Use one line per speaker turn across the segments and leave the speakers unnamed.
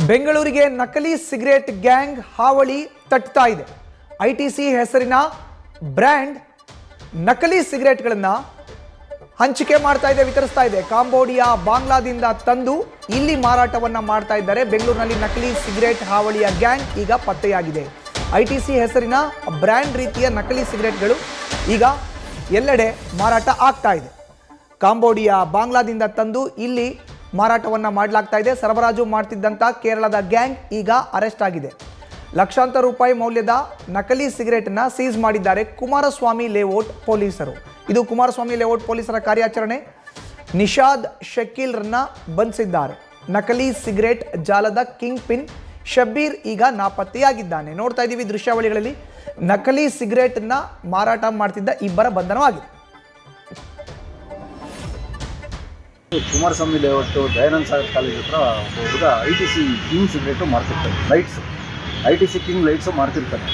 ಬೆಂಗಳೂರಿಗೆ ನಕಲಿ cigarette gang ಹಾವಳಿ ತಟ್ತಾ ಇದೆ. ಐಟಿಸಿ ಹೆಸರಿನ ಬ್ರ್ಯಾಂಡ್ ನಕಲಿ ಸಿಗರೇಟ್ಗಳನ್ನು ಹಂಚಿಕೆ ಮಾಡ್ತಾ ಇದೆ, ವಿತರಿಸ್ತಾ ಇದೆ. ಕಾಂಬೋಡಿಯಾ, ಬಾಂಗ್ಲಾದಿಂದ ತಂದು ಇಲ್ಲಿ ಮಾರಾಟವನ್ನ ಮಾಡ್ತಾ ಇದ್ದಾರೆ. ಬೆಂಗಳೂರಿನಲ್ಲಿ ನಕಲಿ ಸಿಗರೇಟ್ ಹಾವಳಿಯ ಗ್ಯಾಂಗ್ ಈಗ ಪತ್ತೆಯಾಗಿದೆ. ಐಟಿಸಿ ಹೆಸರಿನ ಬ್ರ್ಯಾಂಡ್ ರೀತಿಯ ನಕಲಿ ಸಿಗರೇಟ್ಗಳು ಈಗ ಎಲ್ಲೆಡೆ ಮಾರಾಟ ಆಗ್ತಾ ಇದೆ. ಕಾಂಬೋಡಿಯಾ, ಬಾಂಗ್ಲಾದಿಂದ ತಂದು ಇಲ್ಲಿ ಮಾರಾಟವನ್ನು ಮಾಡಲಾಗ್ತಾ ಇದೆ. ಸರಬರಾಜು ಮಾಡ್ತಿದ್ದಂಥ ಕೇರಳದ ಗ್ಯಾಂಗ್ ಈಗ ಅರೆಸ್ಟ್ ಆಗಿದೆ. ಲಕ್ಷಾಂತರ ರೂಪಾಯಿ ಮೌಲ್ಯದ ನಕಲಿ ಸಿಗರೇಟನ್ನು ಸೀಸ್ ಮಾಡಿದ್ದಾರೆ ಕುಮಾರಸ್ವಾಮಿ ಲೇಔಟ್ ಪೊಲೀಸರು. ಇದು ಕುಮಾರಸ್ವಾಮಿ ಲೇಔಟ್ ಪೊಲೀಸರ ಕಾರ್ಯಾಚರಣೆ. ನಿಷಾದ್ ಶಕೀಲ್ರನ್ನ ಬಂಧಿಸಿದ್ದಾರೆ. ನಕಲಿ ಸಿಗರೇಟ್ ಜಾಲದ ಕಿಂಗ್ ಪಿನ್ ಶಬ್ಬೀರ್ ಈಗ ನಾಪತ್ತೆಯಾಗಿದ್ದಾನೆ. ನೋಡ್ತಾ ಇದ್ದೀವಿ ದೃಶ್ಯಾವಳಿಗಳಲ್ಲಿ ನಕಲಿ ಸಿಗರೇಟನ್ನು ಮಾರಾಟ ಮಾಡ್ತಿದ್ದ ಇಬ್ಬರ ಬಂಧನವಾಗಿದೆ.
ಕುಮಾರಸ್ವಾಮಿ ಲೇಔಟ್ ದಯಾನಂದ ಸಾಗರ್ ಕಾಲೇಜ್ ಹತ್ರ ಒಬ್ಬ ಹುಡುಗ ಐಟಿಸಿ ಕಿಂಗ್ ಸಿಗರೇಟು ಮಾರ್ತಿರ್ತಾನೆ, ಲೈಟ್ಸು ಐಟಿಸಿ ಕಿಂಗ್ ಲೈಟ್ಸು ಮಾರ್ತಿರ್ತಾನೆ.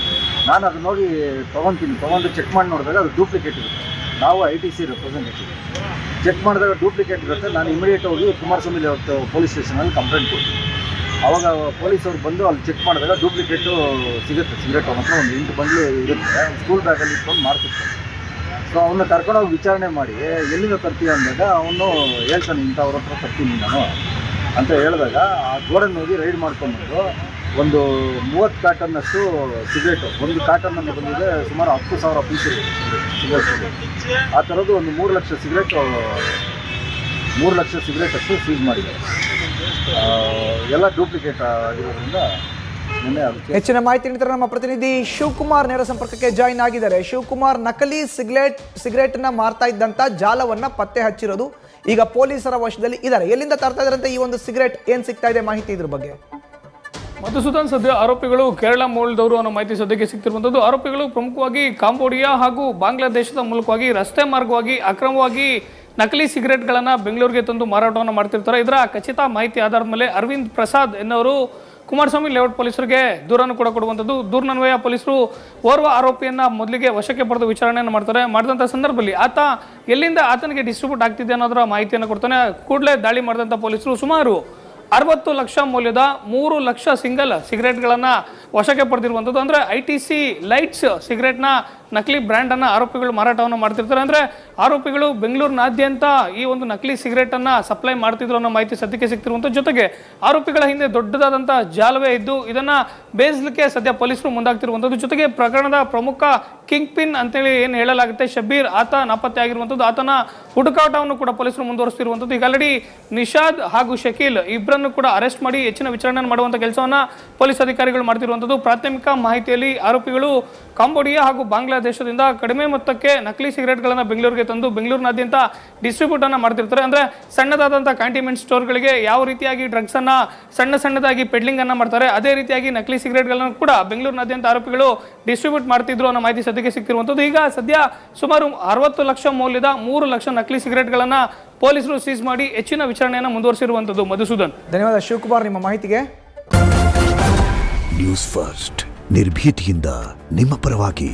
ನಾನು ಅದು ನೋಡಿ ತೊಗೊಂಡು ಚೆಕ್ ಮಾಡಿ ನೋಡಿದಾಗ ಅದು ಡೂಪ್ಲಿಕೇಟ್ ಇರುತ್ತೆ. ನಾವು ಐಟಿಸಿ ರೆಪ್ರೆಸೆಂಟೇಟಿವ್ ಚೆಕ್ ಮಾಡಿದಾಗ ಡೂಪ್ಲಿಕೇಟ್ ಇರುತ್ತೆ. ನಾನು ಇಮಿಡಿಯೇಟ್ ಹೋಗಿ ಕುಮಾರಸ್ವಾಮಿ ಲೇಔಟ್ ಪೊಲೀಸ್ ಸ್ಟೇಷನಲ್ಲಿ ಕಂಪ್ಲೇಂಟ್ ಕೊಡ್ತೀನಿ. ಆವಾಗ ಪೊಲೀಸವ್ರು ಬಂದು ಅಲ್ಲಿ ಚೆಕ್ ಮಾಡಿದಾಗ ಡೂಪ್ಲಿಕೇಟು ಸಿಗುತ್ತೆ. ಸಿಗರೇಟ್ ಅವನ ಹತ್ರ ಒಂದು 8 ಬಂಡ್ಲು ಇರುತ್ತೆ, ಸ್ಕೂಲ್ ಬ್ಯಾಗಲ್ಲಿ ಇಟ್ಕೊಂಡು ಮಾರ್ತಿರ್ತಾನೆ. ಸೊ ಅವನ್ನ ಕರ್ಕೊಂಡೋಗಿ ವಿಚಾರಣೆ ಮಾಡಿ ಎಲ್ಲಿಂದ ತರ್ತೀಯ ಅಂದಾಗ ಅವನು ಹೇಳ್ತಾನೆ, ಇಂಥವ್ರ ಹತ್ರ ತರ್ತೀನಿ ನಾನು ಅಂತ ಹೇಳಿದಾಗ ಆ ಗೋಡನ್ ಹೋಗಿ ರೈಡ್ ಮಾಡ್ಕೊಂಡ್ಬಂದು ಒಂದು 30 ಕಾರ್ಟನ್ನಷ್ಟು ಸಿಗರೇಟು, ಒಂದು ಕಾರ್ಟನ್ನಲ್ಲಿ ಬಂದಿದೆ ಸುಮಾರು 10,000 ಪೀಸ್ ಸಿಗರೇಟ್. ಆ ಥರದ್ದು ಒಂದು 3 ಲಕ್ಷ ಸಿಗರೇಟ್ ಅಷ್ಟು ಸೀಸ್ ಮಾಡಿದ್ದಾರೆ. ಎಲ್ಲ ಡೂಪ್ಲಿಕೇಟ್ ಆಗಿರೋದ್ರಿಂದ
ಹೆಚ್ಚಿನ ಮಾಹಿತಿ ನೀಡ್ತಾರೆ ನಮ್ಮ ಪ್ರತಿನಿಧಿ ಶಿವಕುಮಾರ್ ನೇರ ಸಂಪರ್ಕಕ್ಕೆ ಜಾಯಿನ್ ಆಗಿದ್ದಾರೆ. ಶಿವಕುಮಾರ್, ನಕಲಿ ಸಿಗರೇಟ್ ನ ಮಾರ್ತಾ ಇದ್ದಂತ ಜಾಲವನ್ನ ಪತ್ತೆ ಹಚ್ಚಿರೋದು ಈಗ ಪೊಲೀಸರ ವಶದಲ್ಲಿ ಇದ್ದಾರೆ. ಎಲ್ಲಿಂದ ತರ್ತಾ ಇದಾರಂತೆ ಈ ಒಂದು ಸಿಗರೇಟ್, ಏನ್ ಸಿಗ್ತಾ ಇದೆ ಮಾಹಿತಿ ಇದ್ರ ಬಗ್ಗೆ?
ಮಧುಸೂದನ್, ಸದ್ಯ ಆರೋಪಿಗಳು ಕೇರಳ ಮೂಲದವರು ಅನ್ನೋ ಮಾಹಿತಿ ಸದ್ಯಕ್ಕೆ ಸಿಗ್ತಿರುವಂಥದ್ದು. ಆರೋಪಿಗಳು ಪ್ರಮುಖವಾಗಿ ಕಾಂಬೋಡಿಯಾ ಹಾಗೂ ಬಾಂಗ್ಲಾದೇಶದ ಮೂಲಕವಾಗಿ ರಸ್ತೆ ಮಾರ್ಗವಾಗಿ ಅಕ್ರಮವಾಗಿ ನಕಲಿ ಸಿಗರೇಟ್ಗಳನ್ನು ಬೆಂಗಳೂರಿಗೆ ತಂದು ಮಾರಾಟವನ್ನು ಮಾಡ್ತಿರ್ತಾರೆ. ಇದರ ಖಚಿತ ಮಾಹಿತಿ ಆಧಾರದ ಮೇಲೆ ಅರವಿಂದ್ ಪ್ರಸಾದ್ ಎನ್ನುವರು ಕುಮಾರಸ್ವಾಮಿ ಲೇಔಟ್ ಪೊಲೀಸರಿಗೆ ದೂರನ್ನು ಕೂಡ ಕೊಡುವಂಥದ್ದು. ದೂರನ್ವಯ ಪೊಲೀಸರು ಓರ್ವ ಆರೋಪಿಯನ್ನು ಮೊದಲಿಗೆ ವಶಕ್ಕೆ ಪಡೆದು ವಿಚಾರಣೆಯನ್ನು ಮಾಡ್ತಾರೆ. ಮಾಡಿದಂಥ ಸಂದರ್ಭದಲ್ಲಿ ಆತ ಎಲ್ಲಿಂದ ಆತನಿಗೆ ಡಿಸ್ಟ್ರಿಬ್ಯೂಟ್ ಆಗ್ತಿದೆ ಅನ್ನೋದರ ಮಾಹಿತಿಯನ್ನು ಕೊಡ್ತಾನೆ. ಕೂಡಲೇ ದಾಳಿ ಮಾಡಿದಂಥ ಪೊಲೀಸರು ಸುಮಾರು 60 ಲಕ್ಷ ಮೌಲ್ಯದ 3 ಲಕ್ಷ ಸಿಂಗಲ್ ಸಿಗರೇಟ್ಗಳನ್ನು ವಶಕ್ಕೆ ಪಡೆದಿರುವಂಥದ್ದು. ಅಂದರೆ ಐಟಿಸಿ ಲೈಟ್ಸ್ ಸಿಗರೇಟ್ನ ನಕಲಿ ಬ್ರ್ಯಾಂಡನ್ನು ಆರೋಪಿಗಳು ಮಾರಾಟವನ್ನು ಮಾಡ್ತಿರ್ತಾರೆ. ಅಂದರೆ ಆರೋಪಿಗಳು ಬೆಂಗಳೂರಿನಾದ್ಯಂತ ಈ ಒಂದು ನಕಲಿ ಸಿಗರೇಟನ್ನು ಸಪ್ಲೈ ಮಾಡ್ತಿದ್ರು ಅನ್ನೋ ಮಾಹಿತಿ ಸದ್ಯಕ್ಕೆ ಸಿಗ್ತಿರುವಂಥ ಜೊತೆಗೆ ಆರೋಪಿಗಳ ಹಿಂದೆ ದೊಡ್ಡದಾದಂಥ ಜಾಲವೇ ಇದ್ದು ಇದನ್ನು ಬೇಯಿಸಲಿಕ್ಕೆ ಸದ್ಯ ಪೊಲೀಸರು ಮುಂದಾಗ್ತಿರುವಂಥದ್ದು. ಜೊತೆಗೆ ಪ್ರಕರಣದ ಪ್ರಮುಖ ಕಿಂಗ್ ಪಿನ್ ಅಂತೇಳಿ ಏನು ಹೇಳಲಾಗುತ್ತೆ ಶಬ್ಬೀರ್, ಆತ ನಾಪತ್ತೆ ಆಗಿರುವಂಥದ್ದು. ಆತನ ಹುಡುಕಾಟವನ್ನು ಕೂಡ ಪೊಲೀಸರು ಮುಂದುವರಿಸ್ತಿರುವಂಥದ್ದು. ಈಗ ಆಲ್ರೆಡಿ ನಿಷಾದ್ ಹಾಗೂ ಶಕೀಲ್ ಇಬ್ಬರನ್ನು ಕೂಡ ಅರೆಸ್ಟ್ ಮಾಡಿ ಹೆಚ್ಚಿನ ವಿಚಾರಣೆ ಮಾಡುವಂಥ ಕೆಲಸವನ್ನು ಪೊಲೀಸ್ ಅಧಿಕಾರಿಗಳು ಮಾಡ್ತಿರುವಂಥದ್ದು. ಪ್ರಾಥಮಿಕ ಮಾಹಿತಿಯಲ್ಲಿ ಆರೋಪಿಗಳು ಕಾಂಬೋಡಿಯಾ ಹಾಗೂ ಬಾಂಗ್ಲಾದೇಶದಿಂದ ಕಡಿಮೆ ಮೊತ್ತಕ್ಕೆ ನಕಲಿ ಸಿಗರೇಟ್ಗಳನ್ನು ಬೆಂಗಳೂರಿಗೆ ತಂದು ಬೆಂಗಳೂರಿನಾದ್ಯಂತ ಡಿಸ್ಟ್ರಿಬ್ಯೂಟ್ ಅನ್ನು ಮಾಡ್ತಿರ್ತಾರೆ. ಅಂದರೆ ಸಣ್ಣದಾದಂಥ ಕ್ಯಾಂಟಿನ್ಮೆಂಟ್ ಸ್ಟೋರ್ಗಳಿಗೆ ಯಾವ ರೀತಿಯಾಗಿ ಡ್ರಗ್ಸನ್ನು ಸಣ್ಣದಾಗಿ ಪೆಡ್ಲಿಂಗ್ ಅನ್ನು ಮಾಡ್ತಾರೆ, ಅದೇ ರೀತಿಯಾಗಿ ನಕಲಿ ಸಿಗರೇಟ್ಗಳನ್ನು ಕೂಡ ಬೆಂಗಳೂರಿನಾದ್ಯಂತ ಆರೋಪಿಗಳು ಡಿಸ್ಟ್ರಿಬ್ಯೂಟ್ ಮಾಡ್ತಿದ್ರು ಅನ್ನೋ ಮಾಹಿತಿ ಸದ್ಯಕ್ಕೆ ಸಿಗ್ತಿರುವಂಥದ್ದು. ಈಗ ಸದ್ಯ ಸುಮಾರು 60 ಲಕ್ಷ ಮೌಲ್ಯದ 3 ಲಕ್ಷ ನಕಲಿ ಸಿಗರೇಟ್ಗಳನ್ನು ಪೊಲೀಸರು ಸೀಸ್ ಮಾಡಿ ಹೆಚ್ಚಿನ ವಿಚಾರಣೆಯನ್ನು ಮುಂದುವರಿಸಿರುವಂಥದ್ದು. ಮಧುಸೂದನ್,
ಧನ್ಯವಾದ ಶಿವಕುಮಾರ್ ನಿಮ್ಮ ಮಾಹಿತಿಗೆ.
ನ್ಯೂಸ್ ಫಸ್ಟ್, ನಿರ್ಭೀತಿಯಿಂದ ನಿಮ್ಮ ಪರವಾಗಿ.